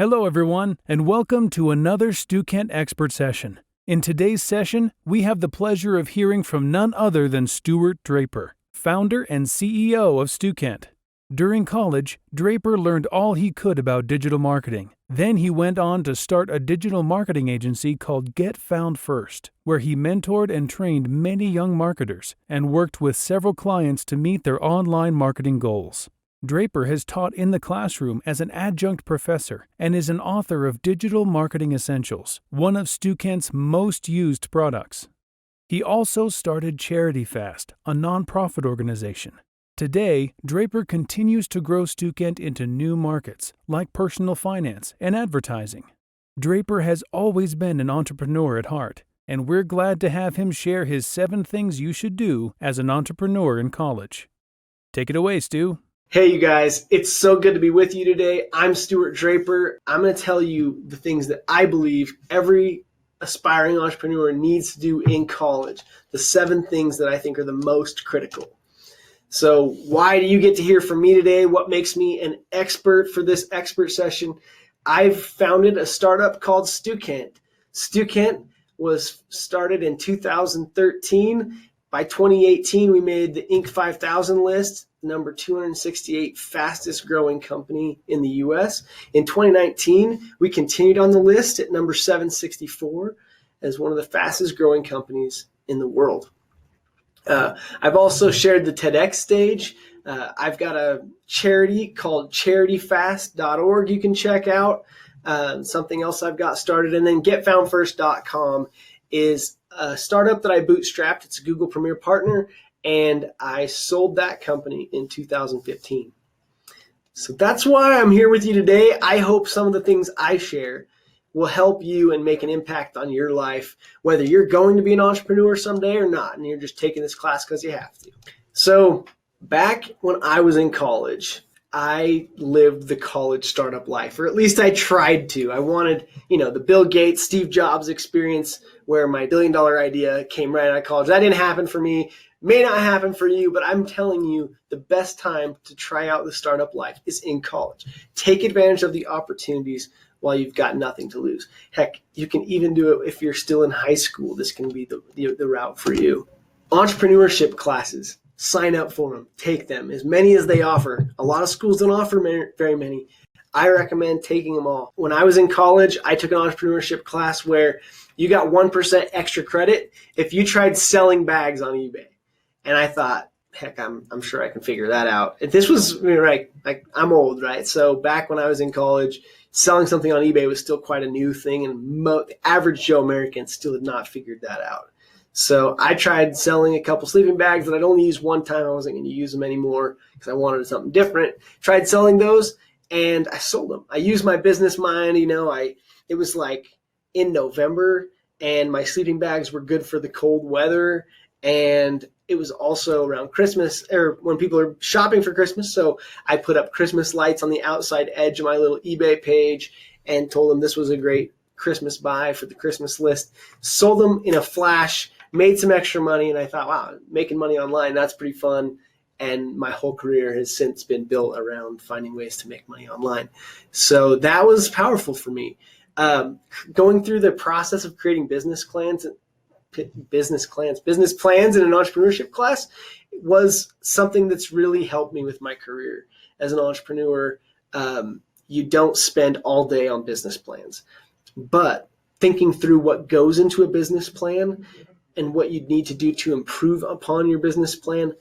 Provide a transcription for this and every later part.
Hello, everyone, and welcome to another Stukent Expert Session. In today's session, we have the pleasure of hearing from none other than Stuart Draper, founder and CEO of Stukent. During college, Draper learned all he could about digital marketing. Then he went on to start a digital marketing agency called Get Found First, where he mentored and trained many young marketers and worked with several clients to meet their online marketing goals. Draper has taught in the classroom as an adjunct professor and is an author of Digital Marketing Essentials, one of Stukent's most used products. He also started Charity Fast, a nonprofit organization. Today, Draper continues to grow Stukent into new markets like personal finance and advertising. Draper has always been an entrepreneur at heart, and we're glad to have him share his 7 things you should do as an entrepreneur in college. Take it away, Stu. Hey, you guys, it's so good to be with you today. I'm Stuart Draper. I'm going to tell you the things that I believe every aspiring entrepreneur needs to do in college, the 7 things that I think are the most critical. So why do you get to hear from me today? What makes me an expert for this expert session? I've founded a startup called Stukent. Stukent was started in 2013. By 2018, we made the Inc. 5000 list, number 268 fastest growing company in the US. In 2019, we continued on the list at number 764 as one of the fastest growing companies in the world. I've also shared the TEDx stage. I've got a charity called charityfast.org you can check out. Something else I've got started. And then getfoundfirst.com is a startup that I bootstrapped. It's a Google Premier Partner, and I sold that company in 2015. So that's why I'm here with you today. I hope some of the things I share will help you and make an impact on your life, whether you're going to be an entrepreneur someday or not, and you're just taking this class because you have to. So back when I was in college, I lived the college startup life, or at least I tried to. I wanted, the Bill Gates, Steve Jobs experience where my $1 billion idea came right out of college. That didn't happen for me. May not happen for you, but I'm telling you, the best time to try out the startup life is in college. Take advantage of the opportunities while you've got nothing to lose. Heck, you can even do it if you're still in high school. This can be the route for you. Entrepreneurship classes. Sign up for them. Take them. As many as they offer. A lot of schools don't offer very many. I recommend taking them all. When I was in college, I took an entrepreneurship class where you got 1% extra credit if you tried selling bags on eBay. And I thought, heck, I'm sure I can figure that out. This was I'm old, right? So back when I was in college, selling something on eBay was still quite a new thing, and the average Joe American still had not figured that out. So I tried selling a couple sleeping bags that I'd only used one time. I wasn't going to use them anymore because I wanted something different. Tried selling those, and I sold them. I used my business mind. It was like in November, and my sleeping bags were good for the cold weather, and it was also around Christmas, or when people are shopping for Christmas. So I put up Christmas lights on the outside edge of my little eBay page and told them this was a great Christmas buy for the Christmas list. Sold them in a flash, made some extra money, and I thought, wow, making money online, that's pretty fun. And my whole career has since been built around finding ways to make money online. So that was powerful for me. Going through the process of creating business plans in an entrepreneurship class was something that's really helped me with my career. As an entrepreneur, you don't spend all day on business plans, but thinking through what goes into a business plan and what you'd need to do to improve upon your business plan,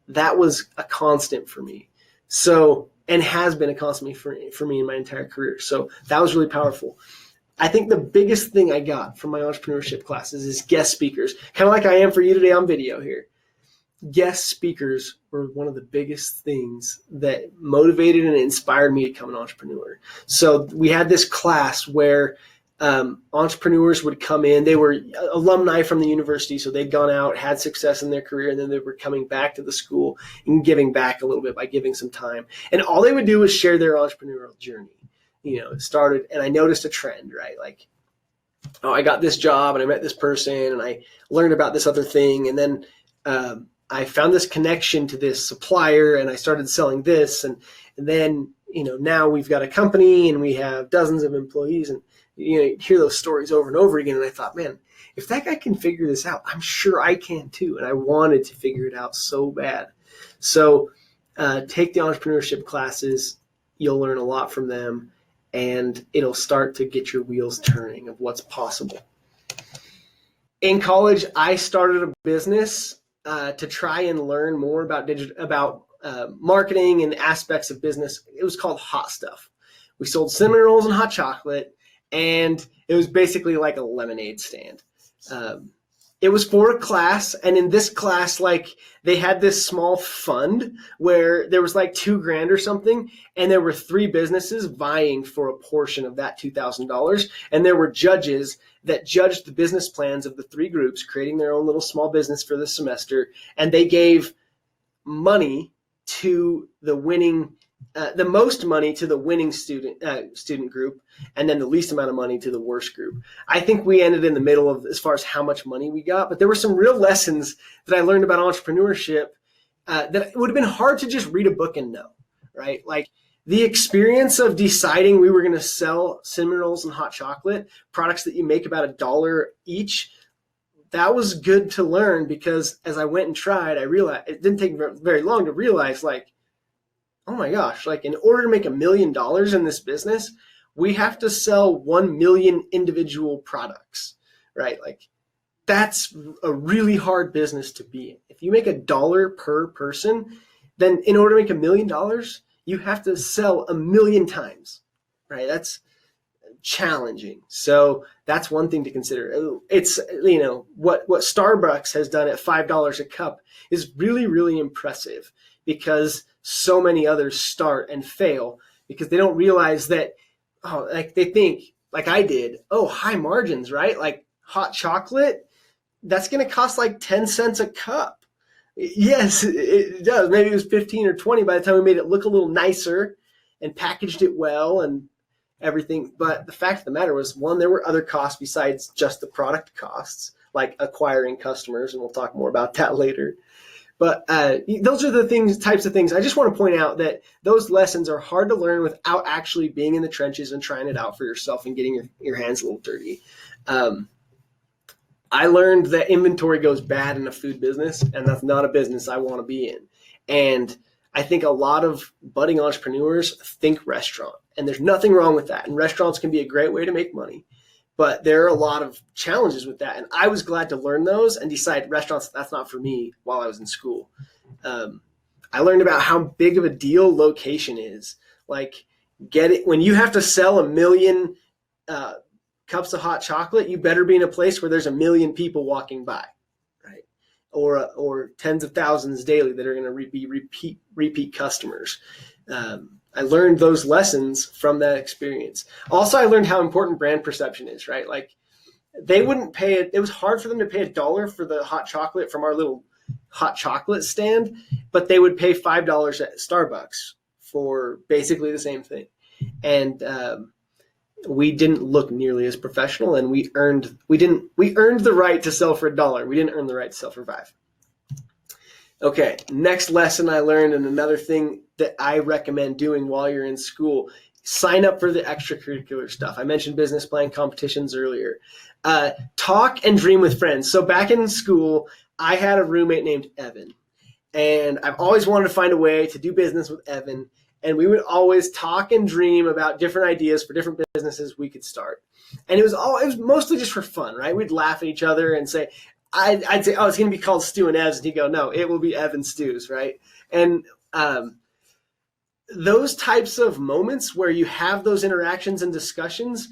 that was a constant for me. So, and has been a constant for me in my entire career. So that was really powerful. I think the biggest thing I got from my entrepreneurship classes is guest speakers, kind of like I am for you today on video here. Guest speakers were one of the biggest things that motivated and inspired me to become an entrepreneur. So we had this class where entrepreneurs would come in. They were alumni from the university, so they'd gone out, had success in their career, and then they were coming back to the school and giving back a little bit by giving some time. And all they would do was share their entrepreneurial journey. It started, and I noticed a trend, right? Like, I got this job, and I met this person, and I learned about this other thing, and then I found this connection to this supplier, and I started selling this, and then now we've got a company and we have dozens of employees, and you hear those stories over and over again. And I thought, man, if that guy can figure this out, I'm sure I can too. And I wanted to figure it out so bad. So take the entrepreneurship classes. You'll learn a lot from them, and it'll start to get your wheels turning of what's possible. In college, I started a business to try and learn more about marketing and aspects of business. It was called Hot Stuff. We sold cinnamon rolls and hot chocolate, and it was basically like a lemonade stand. It was for a class, and in this class, they had this small fund where there was like $2,000 or something, and there were 3 businesses vying for a portion of that $2,000, and there were judges that judged the business plans of the 3 groups, creating their own little small business for the semester, and they gave money to the winning, the most money to the winning student group, and then the least amount of money to the worst group. I think we ended in the middle of as far as how much money we got, but there were some real lessons that I learned about entrepreneurship that it would have been hard to just read a book and know, right? Like the experience of deciding we were going to sell cinnamon rolls and hot chocolate, products that you make about $1 each. That was good to learn, because as I went and tried, I realized it didn't take very long to realize, oh my gosh, in order to make $1 million in this business, we have to sell 1 million individual products, right? That's a really hard business to be in. If you make $1 per person, then in order to make $1 million, you have to sell 1 million times, right? That's challenging. So that's one thing to consider. It's, what Starbucks has done at $5 a cup is really, really impressive, because so many others start and fail because they don't realize that, they think, like I did, high margins, right? Like hot chocolate, that's going to cost 10 cents a cup. Yes, it does. Maybe it was 15 or 20 by the time we made it look a little nicer and packaged it well and everything. But the fact of the matter was, one, there were other costs besides just the product costs, like acquiring customers, and we'll talk more about that later. But those are the types of things. I just want to point out that those lessons are hard to learn without actually being in the trenches and trying it out for yourself and getting your hands a little dirty. I learned that inventory goes bad in a food business, and that's not a business I want to be in. And I think a lot of budding entrepreneurs think restaurant, and there's nothing wrong with that. And restaurants can be a great way to make money. But there are a lot of challenges with that. And I was glad to learn those and decide restaurants, that's not for me while I was in school. I learned about how big of a deal location is. When you have to sell 1 million cups of hot chocolate, you better be in a place where there's 1 million people walking by, right? Or tens of thousands daily that are going to be repeat customers. I learned those lessons from that experience. Also, I learned how important brand perception is, right? They wouldn't pay it. It was hard for them to pay $1 for the hot chocolate from our little hot chocolate stand, but they would pay $5 at Starbucks for basically the same thing. And we didn't look nearly as professional, and we earned the right to sell for $1. We didn't earn the right to sell for $5. Okay, next lesson I learned, and another thing that I recommend doing while you're in school, sign up for the extracurricular stuff. I mentioned business plan competitions earlier. Talk and dream with friends. So back in school, I had a roommate named Evan, and I've always wanted to find a way to do business with Evan, and we would always talk and dream about different ideas for different businesses we could start. And it was mostly just for fun, right? We'd laugh at each other and say, I'd say, it's going to be called Stu and Ev's. And he'd go, no, it will be Evan Stews, right? And those types of moments where you have those interactions and discussions,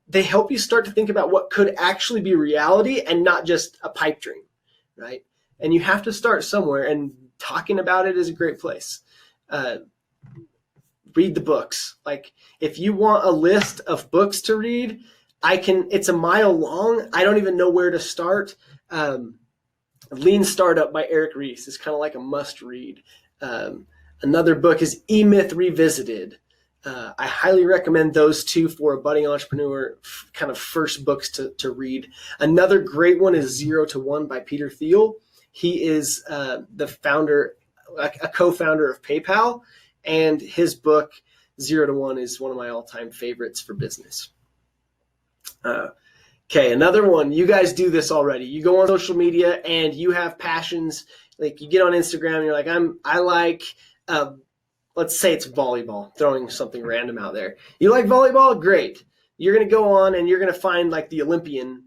they help you start to think about what could actually be reality and not just a pipe dream, right? And you have to start somewhere, and talking about it is a great place. Read the books. If you want a list of books to read, it's a mile long. I don't even know where to start. Lean Startup by Eric Ries is kind of like a must read. Another book is E-Myth Revisited. I highly recommend those two for a budding entrepreneur, kind of first books to read. Another great one is 0 to 1 by Peter Thiel. He is the founder, a co-founder of PayPal, and his book 0 to 1 is one of my all-time favorites for business. Okay, another one. You guys do this already. You go on social media and you have passions. Like you get on Instagram and you're like, I like, let's say it's volleyball, throwing something random out there. You like volleyball? Great. You're going to go on and you're going to find like the Olympian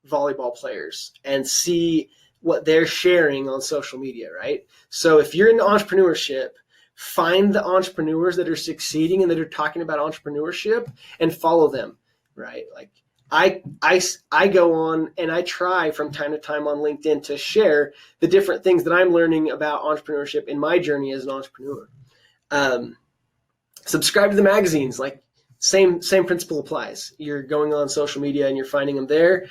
volleyball players and see what they're sharing on social media, right? So if you're into entrepreneurship, find the entrepreneurs that are succeeding and that are talking about entrepreneurship and follow them, right? Like I go on and I try from time to time on LinkedIn to share the different things that I'm learning about entrepreneurship in my journey as an entrepreneur. Subscribe to the magazines, like same principle applies. You're going on social media and you're finding them there.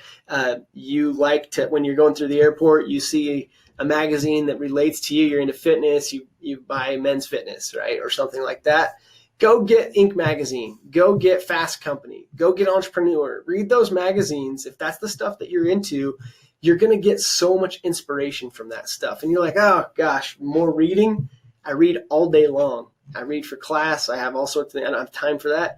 You like to, when you're going through the airport, you see a magazine that relates to you. You're into fitness. You buy Men's Fitness, right? Or something like that. Go get Inc. magazine. Go get Fast Company. Go get Entrepreneur. Read those magazines. If that's the stuff that you're into, you're going to get so much inspiration from that stuff. And you're like, oh gosh, more reading. I read all day long. I read for class. I have all sorts of things. I don't have time for that.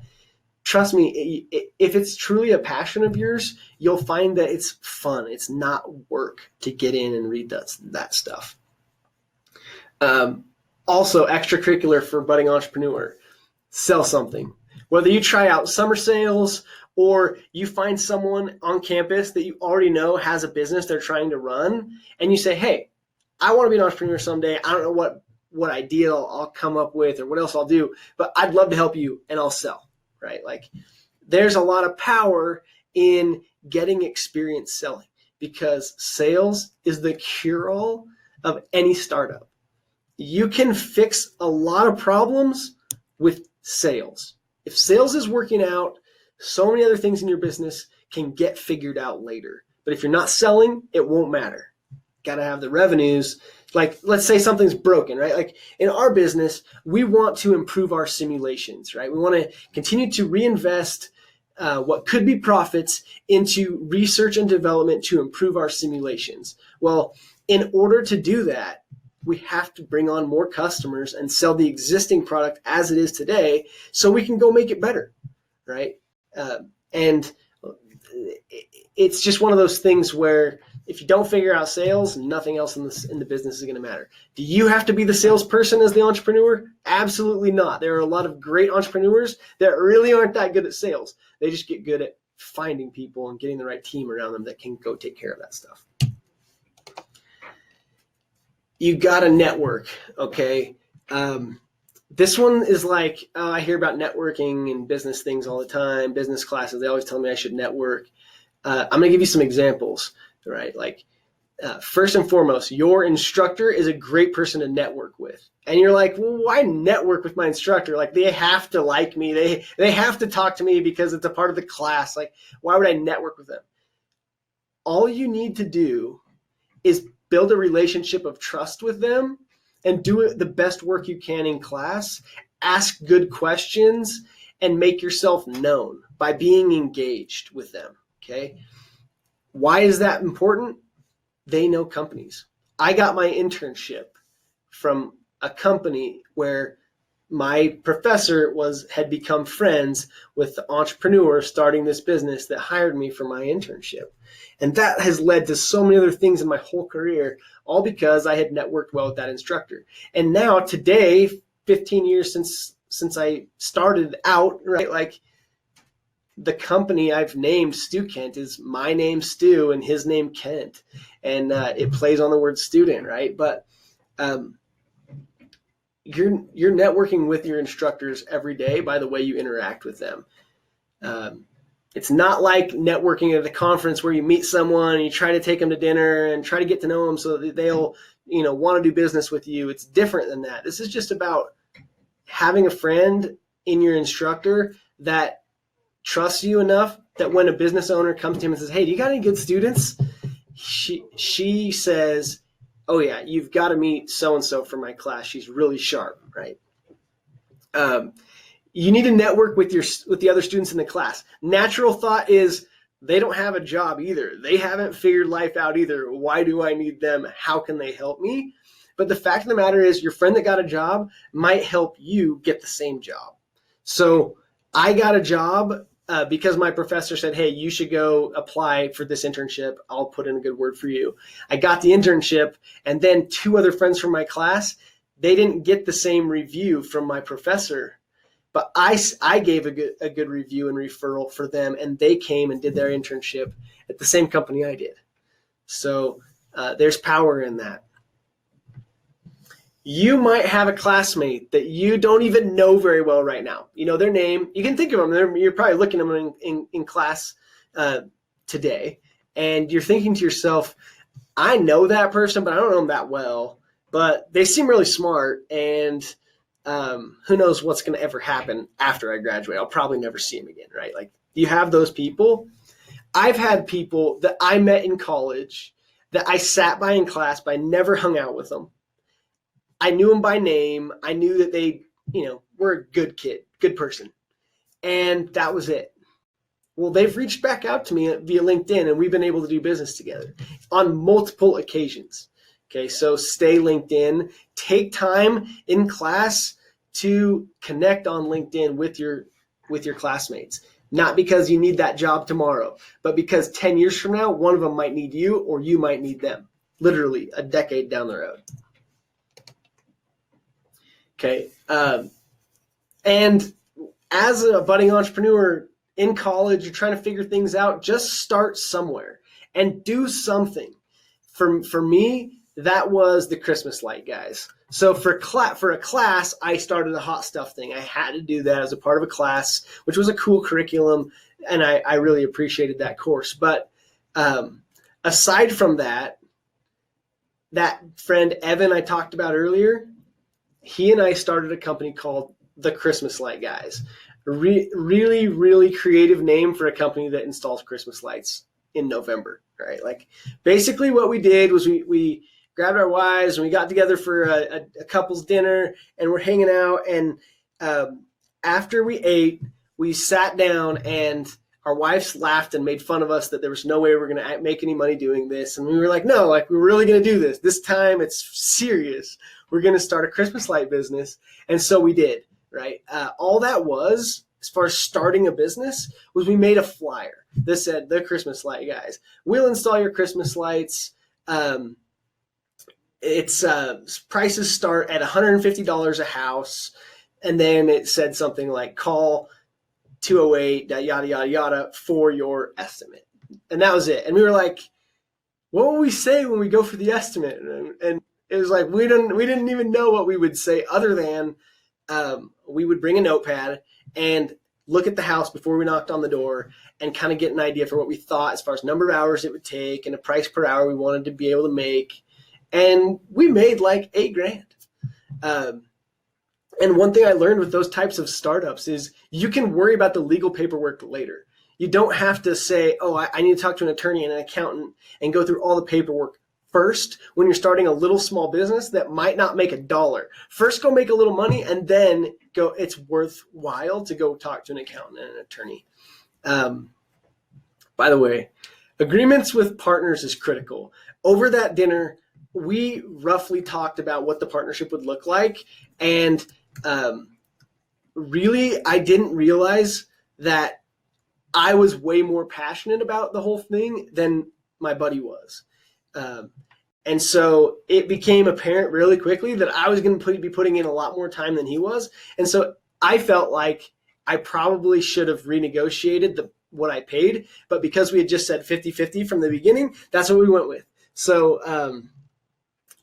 Trust me, if it's truly a passion of yours, you'll find that it's fun. It's not work to get in and read that stuff. Also, extracurricular for budding entrepreneur. Sell something. Whether you try out summer sales or you find someone on campus that you already know has a business they're trying to run, and you say, hey, I want to be an entrepreneur someday. I don't know what idea I'll come up with or what else I'll do, but I'd love to help you and I'll sell. Right? Like there's a lot of power in getting experience selling because sales is the cure-all of any startup. You can fix a lot of problems with sales. If sales is working out, so many other things in your business can get figured out later. But if you're not selling, it won't matter. Got to have the revenues. Like, let's say something's broken, right? Like in our business, we want to improve our simulations, right? We want to continue to reinvest what could be profits into research and development to improve our simulations. Well, in order to do that, we have to bring on more customers and sell the existing product as it is today so we can go make it better, right? And it's just one of those things where if you don't figure out sales, nothing else in the business is going to matter. Do you have to be the salesperson as the entrepreneur? Absolutely not. There are a lot of great entrepreneurs that really aren't that good at sales. They just get good at finding people and getting the right team around them that can go take care of that stuff. You got to network, okay? This one is like, I hear about networking and business things all the time, business classes. They always tell me I should network. I'm going to give you some examples. Right? Like, first and foremost, your instructor is a great person to network with. And you're like, well, why network with my instructor? Like, they have to like me. They have to talk to me because it's a part of the class. Like, why would I network with them? All you need to do is build a relationship of trust with them and do it the best work you can in class. Ask good questions and make yourself known by being engaged with them. Okay? Why is that important? They know companies. I got my internship from a company where my professor had become friends with the entrepreneur starting this business that hired me for my internship. And that has led to so many other things in my whole career, all because I had networked well with that instructor. And now today, 15 years since I started out, right? Like, the company I've named Stukent is my name Stu and his name Kent, and it plays on the word student, right? But you're networking with your instructors every day by the way you interact with them. It's not like networking at a conference where you meet someone and you try to take them to dinner and try to get to know them so that they'll want to do business with you. It's different than that. This is just about having a friend in your instructor that trusts you enough that when a business owner comes to him and says, hey, do you got any good students? She says, oh yeah, you've got to meet so-and-so for my class. She's really sharp, right? You need to network with the other students in the class. Natural thought is they don't have a job either. They haven't figured life out either. Why do I need them? How can they help me? But the fact of the matter is your friend that got a job might help you get the same job. So I got a job because my professor said, hey, you should go apply for this internship. I'll put in a good word for you. I got the internship, and then 2 other friends from my class, they didn't get the same review from my professor. But I gave a good review and referral for them, and they came and did their internship at the same company I did. So there's power in that. You might have a classmate that you don't even know very well right now. You know their name. You can think of them. You're probably looking at them in class today, and you're thinking to yourself, I know that person, but I don't know them that well. But they seem really smart, and who knows what's going to ever happen after I graduate. I'll probably never see them again, right? Like, you have those people. I've had people that I met in college that I sat by in class, but I never hung out with them. I knew them by name. I knew that they, were a good kid, good person. And that was it. Well, they've reached back out to me via LinkedIn, and we've been able to do business together on multiple occasions. Okay, so stay LinkedIn. Take time in class to connect on LinkedIn with your classmates. Not because you need that job tomorrow, but because 10 years from now, one of them might need you or you might need them. Literally a decade down the road. Okay, and as a budding entrepreneur in college, you're trying to figure things out, just start somewhere and do something. For me, that was the Christmas light guys. So for a class, I started a hot stuff thing. I had to do that as a part of a class, which was a cool curriculum, and I really appreciated that course. But aside from that friend Evan I talked about earlier, he and I started a company called the Christmas Light Guys. Really, really creative name for a company that installs Christmas lights in November, right? Like, basically what we did was we grabbed our wives and we got together for a couple's dinner, and we're hanging out. And after we ate, we sat down, and our wives laughed and made fun of us that there was no way we were going to make any money doing this. And we were like, no, like, we're really going to do this. This time it's serious. We're going to start a Christmas light business. And so we did, right? All that was, as far as starting a business, was we made a flyer that said, the Christmas Light Guys. We'll install your Christmas lights. Its prices start at $150 a house. And then it said something like, call 208 yada, yada, yada for your estimate. And that was it. And we were like, what will we say when we go for the estimate? And it was like, we didn't even know what we would say, other than we would bring a notepad and look at the house before we knocked on the door and kind of get an idea for what we thought as far as number of hours it would take and a price per hour we wanted to be able to make. And we made like $8,000. And one thing I learned with those types of startups is you can worry about the legal paperwork later. You don't have to say, oh, I need to talk to an attorney and an accountant and go through all the paperwork first when you're starting a little small business that might not make $1. First, go make a little money, and then go, it's worthwhile to go talk to an accountant and an attorney. By the way, agreements with partners is critical. Over that dinner, we roughly talked about what the partnership would look like. And really, I didn't realize that I was way more passionate about the whole thing than my buddy was. And so it became apparent really quickly that I was going to be putting in a lot more time than he was. And so I felt like I probably should have renegotiated what I paid. But because we had just said 50-50 from the beginning, that's what we went with. So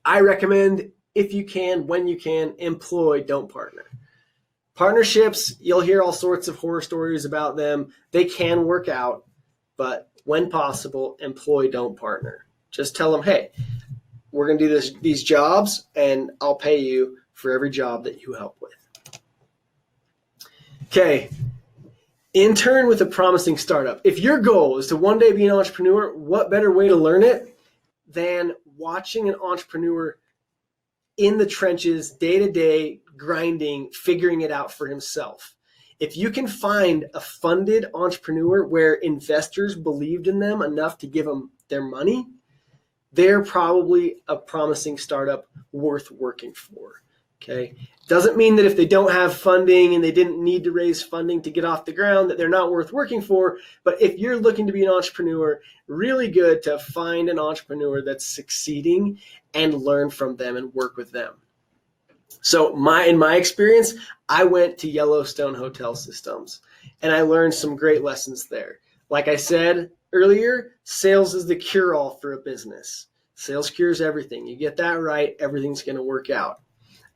I recommend, if you can, when you can, employ, don't partner. Partnerships, you'll hear all sorts of horror stories about them. They can work out, but when possible, employ, don't partner. Just tell them, hey, we're going to do these jobs, and I'll pay you for every job that you help with. Okay, intern with a promising startup. If your goal is to one day be an entrepreneur, what better way to learn it than watching an entrepreneur in the trenches, day-to-day, grinding, figuring it out for himself. If you can find a funded entrepreneur where investors believed in them enough to give them their money, they're probably a promising startup worth working for. Okay. Doesn't mean that if they don't have funding and they didn't need to raise funding to get off the ground that they're not worth working for. But if you're looking to be an entrepreneur, really good to find an entrepreneur that's succeeding and learn from them and work with them. So in my experience, I went to Yellowstone Hotel Systems and I learned some great lessons there. Like I said earlier, sales is the cure-all for a business. Sales cures everything. You get that right, everything's going to work out.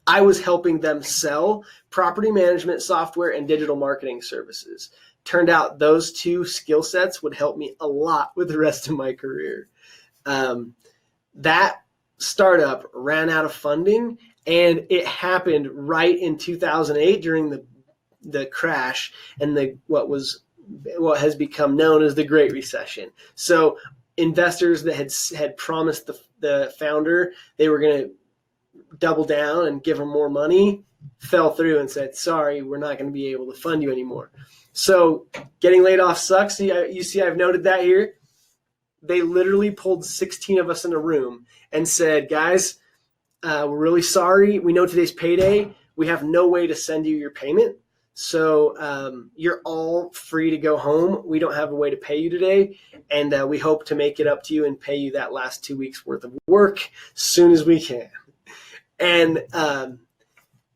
I was helping them sell property management software and digital marketing services. Turned out those two skill sets would help me a lot with the rest of my career. That startup ran out of funding, and it happened right in 2008 during the crash and what has become known as the Great Recession. So investors that had promised the founder they were going to double down and give them more money fell through and said, sorry, we're not going to be able to fund you anymore. So getting laid off sucks. You see, I've noted that here. They literally pulled 16 of us in a room and said, guys, we're really sorry. We know today's payday. We have no way to send you your payment. So you're all free to go home. We don't have a way to pay you today. And we hope to make it up to you and pay you that last 2 weeks worth of work as soon as we can. And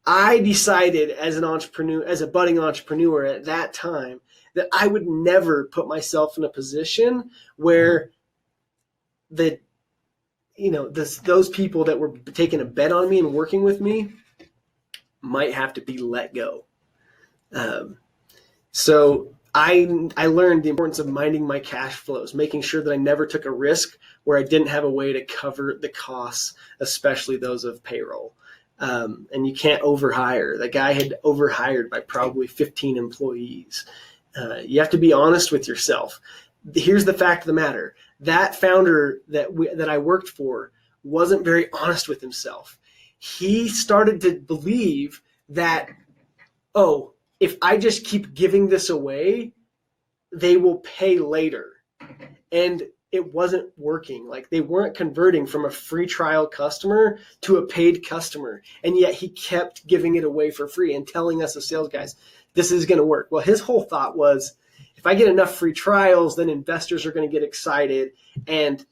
I decided as a budding entrepreneur at that time, that I would never put myself in a position where those people that were taking a bet on me and working with me might have to be let go. So I learned the importance of minding my cash flows, making sure that I never took a risk where I didn't have a way to cover the costs, especially those of payroll. And you can't overhire. The guy had overhired by probably 15 employees. You have to be honest with yourself. Here's the fact of the matter. That founder that I worked for wasn't very honest with himself. He started to believe that, if I just keep giving this away, they will pay later. And it wasn't working. Like, they weren't converting from a free trial customer to a paid customer. And yet he kept giving it away for free and telling us as sales guys, this is going to work. Well, his whole thought was, if I get enough free trials, then investors are going to get excited. And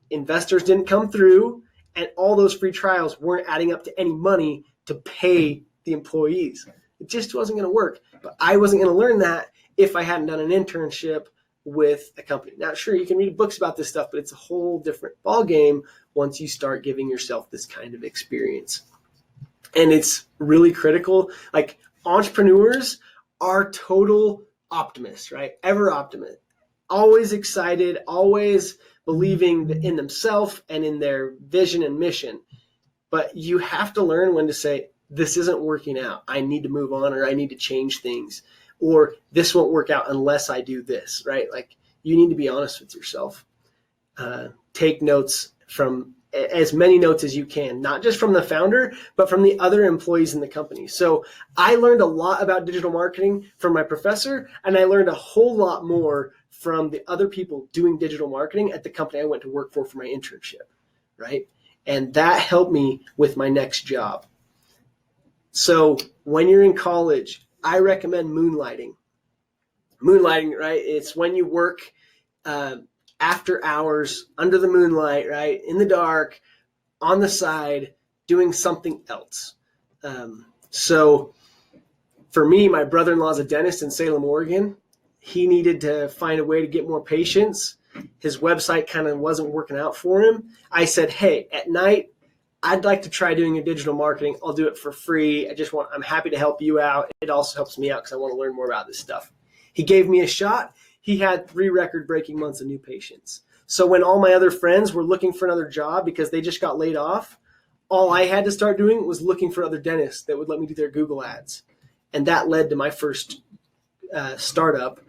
investors didn't come through. And all those free trials weren't adding up to any money to pay the employees. It just wasn't going to work. But I wasn't going to learn that if I hadn't done an internship with a company. Now, sure, you can read books about this stuff, but it's a whole different ballgame once you start giving yourself this kind of experience. And it's really critical. Like, entrepreneurs are total optimists, right? Ever optimist. Always excited, always believing in themselves and in their vision and mission. But you have to learn when to say, this isn't working out. I need to move on, or I need to change things, or this won't work out unless I do this, right? Like, you need to be honest with yourself. Take notes from as many notes as you can, not just from the founder, but from the other employees in the company. So I learned a lot about digital marketing from my professor, and I learned a whole lot more from the other people doing digital marketing at the company I went to work for my internship, right? And that helped me with my next job. So when you're in college, I recommend moonlighting. Moonlighting, right? It's when you work after hours, under the moonlight, right? In the dark, on the side, doing something else. So for me, my brother-in-law's a dentist in Salem, Oregon. He needed to find a way to get more patients. His website kind of wasn't working out for him. I said, hey, at night, I'd like to try doing your digital marketing. I'll do it for free. I'm happy to help you out. It also helps me out because I want to learn more about this stuff. He gave me a shot. He had 3 record-breaking months of new patients. So when all my other friends were looking for another job because they just got laid off, all I had to start doing was looking for other dentists that would let me do their Google ads. And that led to my first startup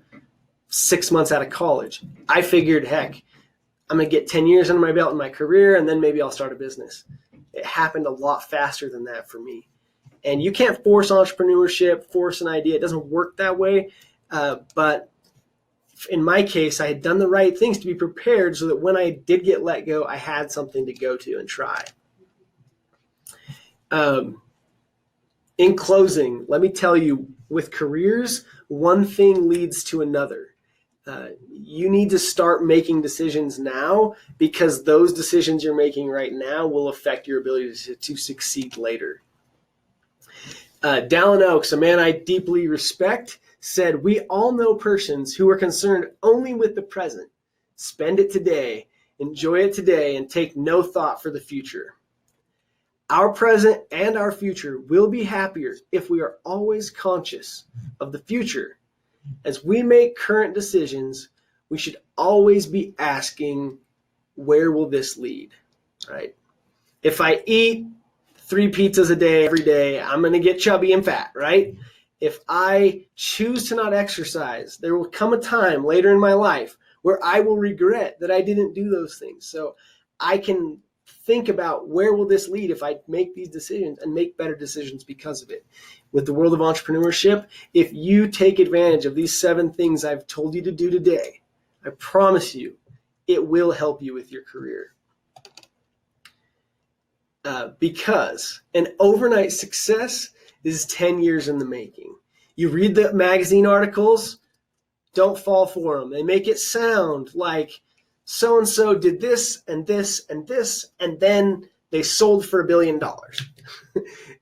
6 months out of college. I figured, heck, I'm going to get 10 years under my belt in my career, and then maybe I'll start a business. It happened a lot faster than that for me. And you can't force entrepreneurship, force an idea. It doesn't work that way. But in my case, I had done the right things to be prepared so that when I did get let go, I had something to go to and try. In closing, let me tell you, with careers, one thing leads to another. You need to start making decisions now, because those decisions you're making right now will affect your ability to succeed later. Dallin Oaks, a man I deeply respect, said, "We all know persons who are concerned only with the present. Spend it today, enjoy it today, and take no thought for the future." Our present and our future will be happier if we are always conscious of the future. As we make current decisions, we should always be asking, where will this lead, right? If I eat 3 pizzas a day every day, I'm going to get chubby and fat, right? If I choose to not exercise, there will come a time later in my life where I will regret that I didn't do those things. So I can think about, where will this lead if I make these decisions, and make better decisions because of it. With the world of entrepreneurship, if you take advantage of these 7 things I've told you to do today, I promise you it will help you with your career. Because an overnight success is 10 years in the making. You read the magazine articles, don't fall for them. They make it sound like so-and-so did this and this and this, and then they sold for $1 billion.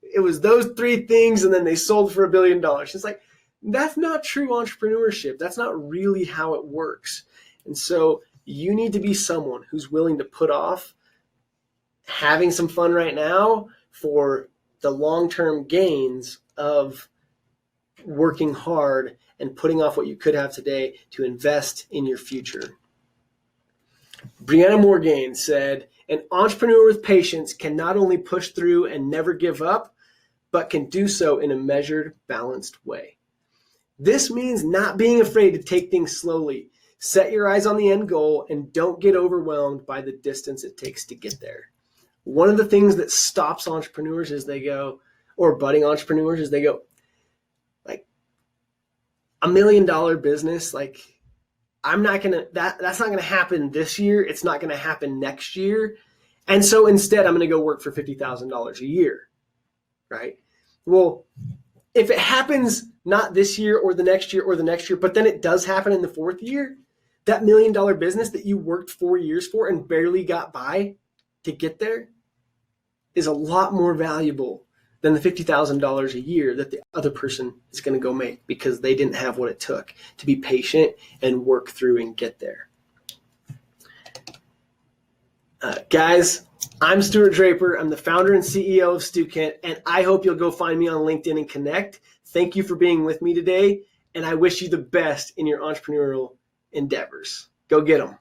It was those 3 things, and then they sold for $1 billion. It's like, that's not true entrepreneurship. That's not really how it works. And so you need to be someone who's willing to put off having some fun right now for the long-term gains of working hard and putting off what you could have today to invest in your future. Brianna Morgan said, "An entrepreneur with patience can not only push through and never give up, but can do so in a measured, balanced way." This means not being afraid to take things slowly. Set your eyes on the end goal and don't get overwhelmed by the distance it takes to get there. One of the things that stops entrepreneurs is they go, or budding entrepreneurs is they go, like, $1 million business, like, that's not gonna happen this year. It's not gonna happen next year. And so instead, I'm gonna go work for $50,000 a year, right? Well, if it happens not this year or the next year or the next year, but then it does happen in the 4th year, that $1 million business that you worked 4 years for and barely got by to get there is a lot more valuable than the $50,000 a year that the other person is going to go make, because they didn't have what it took to be patient and work through and get there. Guys, I'm Stuart Draper. I'm the founder and CEO of Stukent, and I hope you'll go find me on LinkedIn and connect. Thank you for being with me today, and I wish you the best in your entrepreneurial endeavors. Go get them.